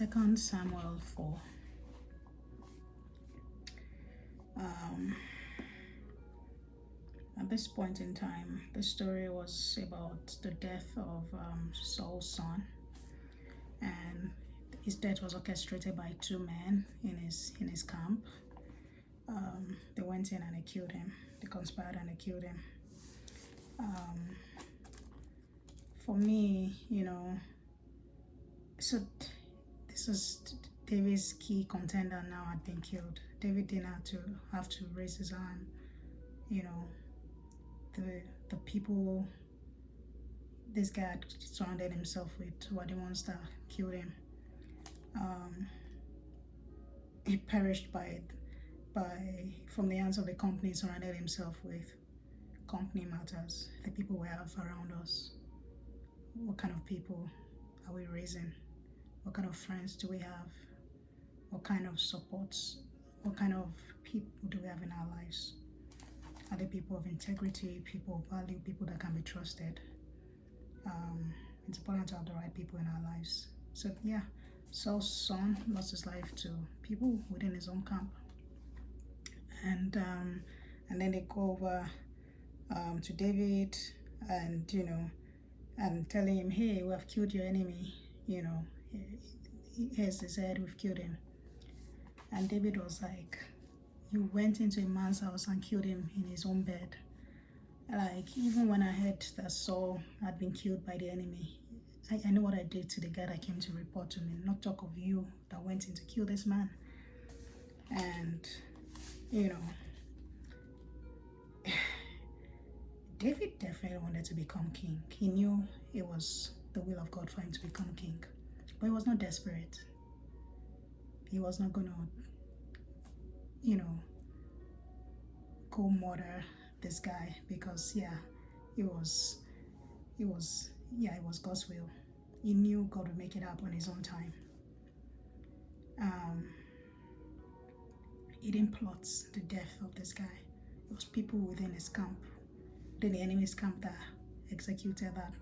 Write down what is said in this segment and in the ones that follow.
2Samuel 4. At this point in time, the story was about the death of Saul's son, and his death was orchestrated by two men in his camp. They went in and they killed him. They conspired and they killed him. For me, so this is David's key contender now had been killed. David didn't have to raise his hand. The people this guy had surrounded himself with were the ones that killed him. He perished from the hands of the company he surrounded himself with. Company matters. The people we have around us. What kind of people are we raising? What kind of friends do we have? What kind of supports? What kind of people do we have in our lives? Are they people of integrity, people of value, people that can be trusted? It's important to have the right people in our lives. So yeah, Saul's son lost his life to people within his own camp. And then they go over to David and telling him, hey, we have killed your enemy, here's his head, we've killed him. And David was like, you went into a man's house and killed him in his own bed. Like, even when I heard that Saul had been killed by the enemy, I know what I did to the guy that came to report to me, not talk of you that went in to kill this man. And David definitely wanted to become king. He knew it was the will of God for him to become king, but he was not desperate. He was not gonna go murder this guy because it was God's will. He knew God would make it happen on his own time. He didn't plot the death of this guy. It was people within his camp, within the enemy's camp, that executed that.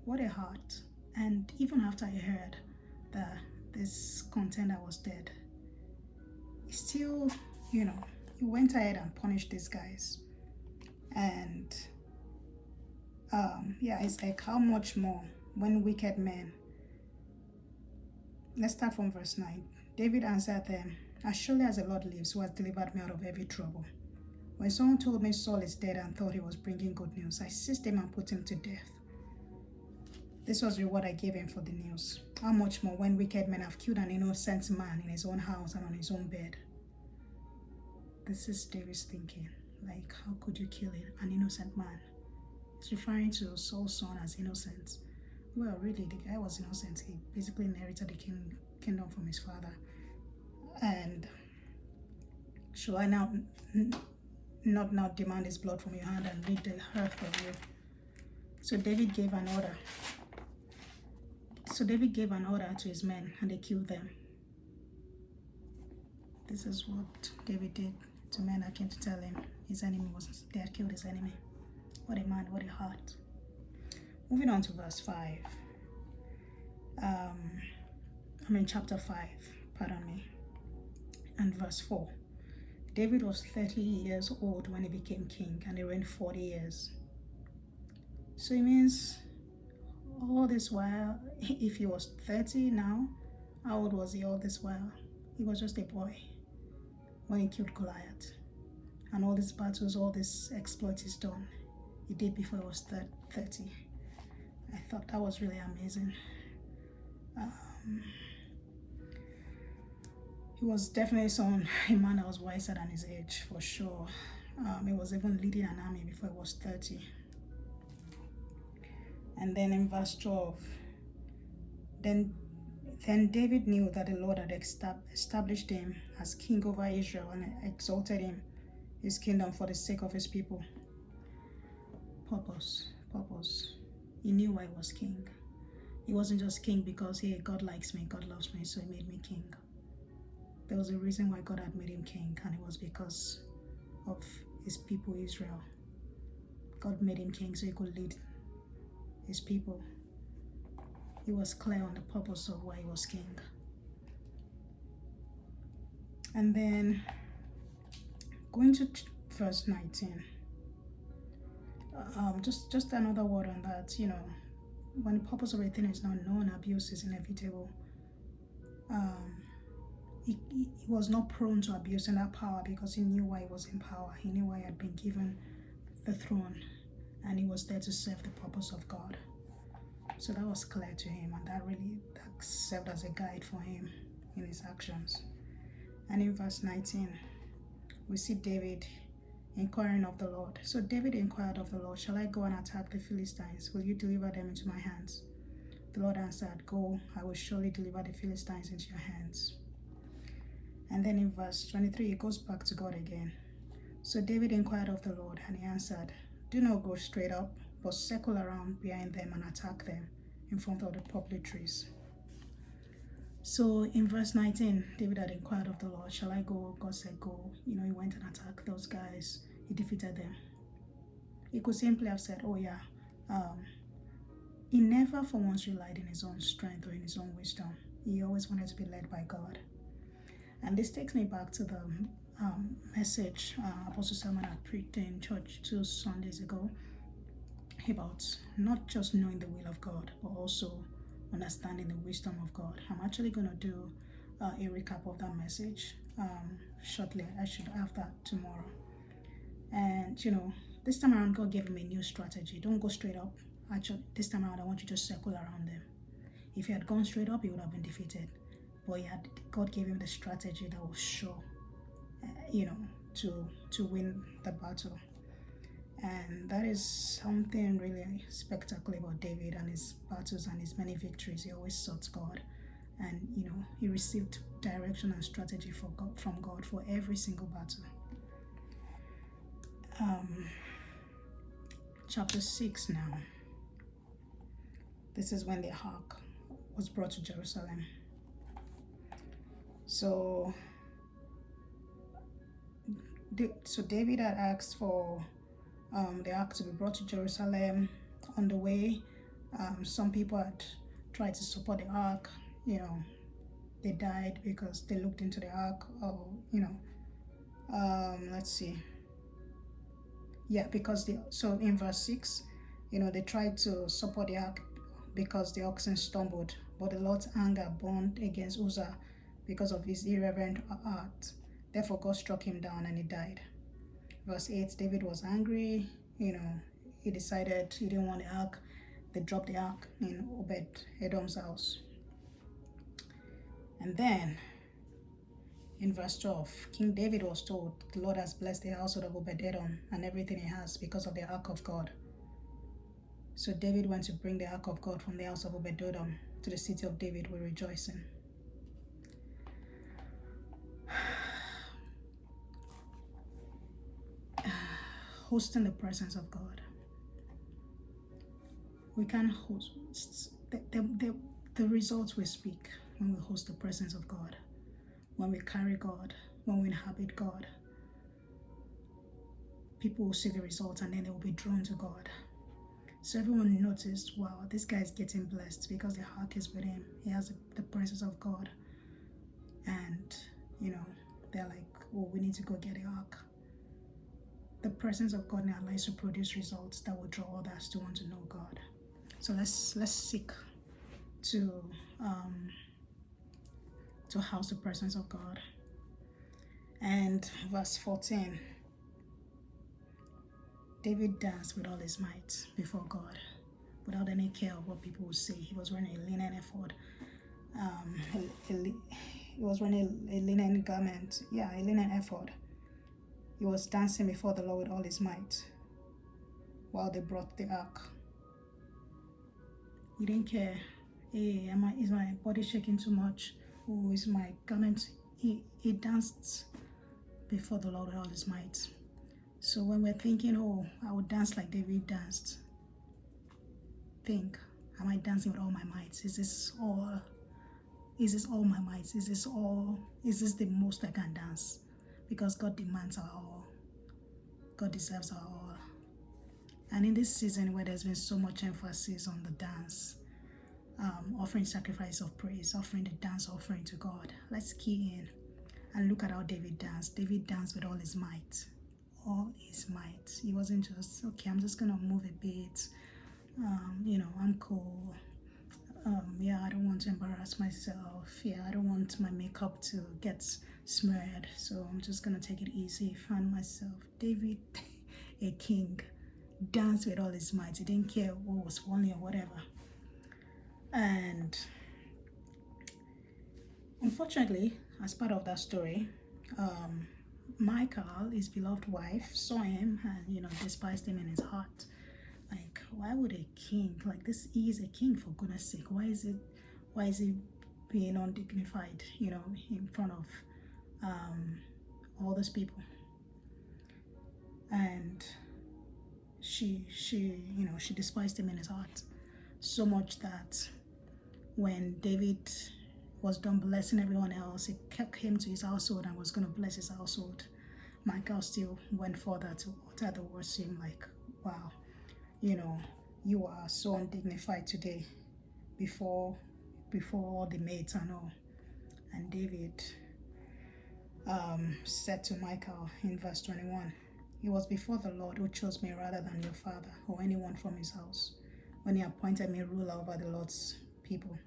What a heart. And even after I heard that this contender was dead, he still, he went ahead and punished these guys. And it's like, how much more when wicked men. Let's start from verse 9. David answered them, as surely as the Lord lives, who has delivered me out of every trouble. When someone told me Saul is dead and thought he was bringing good news, I seized him and put him to death. This was the reward I gave him for the news. How much more when wicked men have killed an innocent man in his own house and on his own bed? This is David's thinking. Like, how could you kill an innocent man? He's referring to Saul's son as innocent. Well, really, the guy was innocent. He basically inherited the kingdom from his father. And should I now not demand his blood from your hand and rid the earth of you? So David gave an order. To his men, and they killed them. This is what David did to men that came to tell him they had killed his enemy. What a man, what a heart. Moving on to verse 5. Chapter 5, and verse 4. David was 30 years old when he became king, and he reigned 40 years. So it means all this while, if he was 30 now, how old was he all this while? He was just a boy when he killed Goliath. And all these battles, all this exploit he's done, he did before he was 30. I thought that was really amazing. He was definitely a man that was wiser than his age, for sure. He was even leading an army before he was 30. And then in verse 12, then David knew that the Lord had established him as king over Israel and exalted him, his kingdom, for the sake of his people. Purpose. He knew why he was king. He wasn't just king because, hey, God likes me, God loves me, so he made me king. There was a reason why God had made him king, and it was because of his people, Israel. God made him king so he could lead his people. He was clear on the purpose of why he was king. And then going to verse 19. Just another word on that. When the purpose of a thing is not known, abuse is inevitable. He was not prone to abusing that power because he knew why he was in power. He knew why he had been given the throne, and he was there to serve the purpose of God. So that was clear to him, and that served as a guide for him in his actions. And in verse 19, we see David inquiring of the Lord. So David inquired of the Lord, "Shall I go and attack the Philistines? Will you deliver them into my hands?" The Lord answered, "Go, I will surely deliver the Philistines into your hands." And then in verse 23, it goes back to God again. So David inquired of the Lord, and he answered, "Do not go straight up, but circle around behind them and attack them in front of the poplar trees." So in verse 19, David had inquired of the Lord, "Shall I go?" God said, "Go." He went and attacked those guys. He defeated them. He could simply have said, "Oh yeah." He never for once relied in his own strength or in his own wisdom. He always wanted to be led by God. And this takes me back to the message Apostle Samuel had preached in church 2 Sundays ago about not just knowing the will of God, but also understanding the wisdom of God. I'm actually going to do a recap of that message shortly. I should have that tomorrow. And this time around, God gave him a new strategy. Don't go straight up. Actually, this time around, I want you to circle around them. If he had gone straight up, he would have been defeated. But God gave him the strategy that was sure, to win the battle. And that is something really spectacular about David and his battles and his many victories. He always sought God, and he received direction and strategy from God for every single battle. Chapter 6 now. This is when the ark was brought to Jerusalem. So David had asked for the ark to be brought to Jerusalem. On the way, some people had tried to support the ark. They died because they looked into the ark. Let's see. Yeah, because so in verse 6, they tried to support the ark because the oxen stumbled, but the Lord's anger burned against Uzzah because of his irreverent heart. Therefore, God struck him down and he died. Verse 8, David was angry. He decided he didn't want the ark. They dropped the ark in Obed-Edom's house. And then, in verse 12, King David was told, "The Lord has blessed the household of Obed-Edom and everything he has because of the ark of God." So David went to bring the ark of God from the house of Obed-Edom to the city of David with rejoicing. Hosting the presence of God. We can host the results we speak when we host the presence of God, when we carry God, when we inhabit God. People will see the results and then they will be drawn to God. So everyone noticed, wow, this guy is getting blessed because the ark is with him. He has the presence of God. And, they're like, oh, we need to go get the ark. The presence of God in our lives will produce results that will draw others to want to know God. So let's seek to house the presence of God. And verse 14, David danced with all his might before God, without any care of what people would say. He was wearing a linen ephod. He was wearing a linen garment. Yeah, a linen ephod. He was dancing before the Lord with all his might while they brought the ark. He didn't care. Hey, is my body shaking too much? Oh, is my garment? He danced before the Lord with all his might. So when we're thinking, oh, I would dance like David danced, think, am I dancing with all my might? Is this all my might? Is this the most I can dance? Because God demands our all. God deserves our all. And in this season where there's been so much emphasis on the dance, offering sacrifice of praise, offering the dance offering to God. Let's key in and look at how David danced. David danced with all his might. All his might. He wasn't just, okay, I'm just going to move a bit. I'm cool. Yeah, I don't want to embarrass myself. Yeah, I don't want my makeup to get smeared. So I'm just going to take it easy, find myself. David, a king, danced with all his might. He didn't care what was funny or whatever. And unfortunately, as part of that story, Michal, his beloved wife, saw him and despised him in his heart. Like, why would a king like this? He is a king, for goodness sake. Why is he being undignified? In front of all those people. And she despised him in his heart so much that when David was done blessing everyone else, he came to his household and was going to bless his household. Michal still went further to utter the words to him, like, wow, you are so undignified today before all the maids and all. And David said to Michal in verse 21, "It was before the Lord who chose me rather than your father or anyone from his house, when he appointed me ruler over the Lord's people.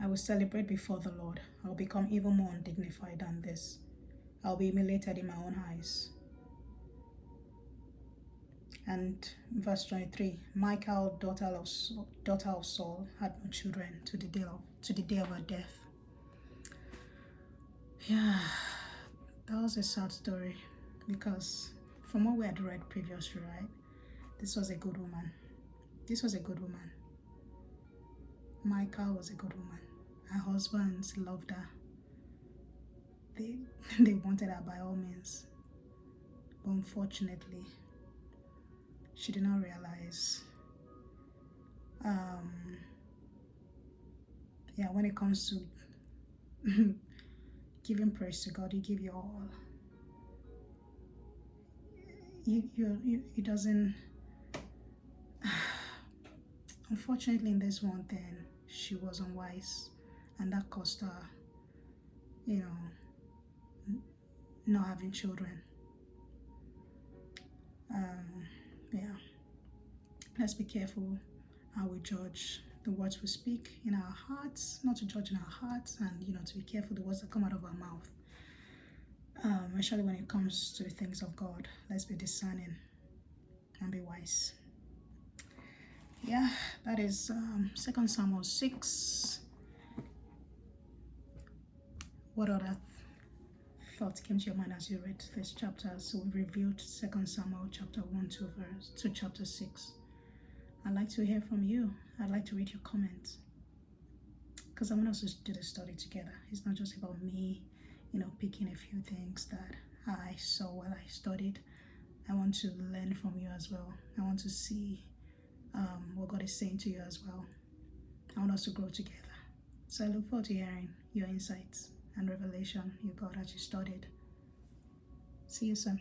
I will celebrate before the Lord. I will become even more undignified than this. I will be humiliated in my own eyes." And verse 23, Michal, daughter of Saul, had no children to the day of her death. Yeah, that was a sad story, because from what we had read previously, right, this was a good woman. Michal was a good woman. Her husbands loved her. They wanted her by all means. But unfortunately, she did not realize. When it comes to giving praise to God, you give your all. It doesn't. Unfortunately, in this one thing, she was unwise, and that cost her, not having children. Let's be careful how we judge the words we speak in our hearts, not to judge in our hearts, and to be careful the words that come out of our mouth. Especially when it comes to the things of God, let's be discerning and be wise. Yeah, that is 2 Samuel 6. What other thoughts came to your mind as you read this chapter? So we reviewed 2 Samuel chapter 1 to chapter 6. I'd like to hear from you. I'd like to read your comments, because I want us to do the study together. It's not just about me, picking a few things that I saw while I studied. I want to learn from you as well. I want to see what God is saying to you as well. I want us to grow together. So I look forward to hearing your insights and revelation you got as you studied. See you soon.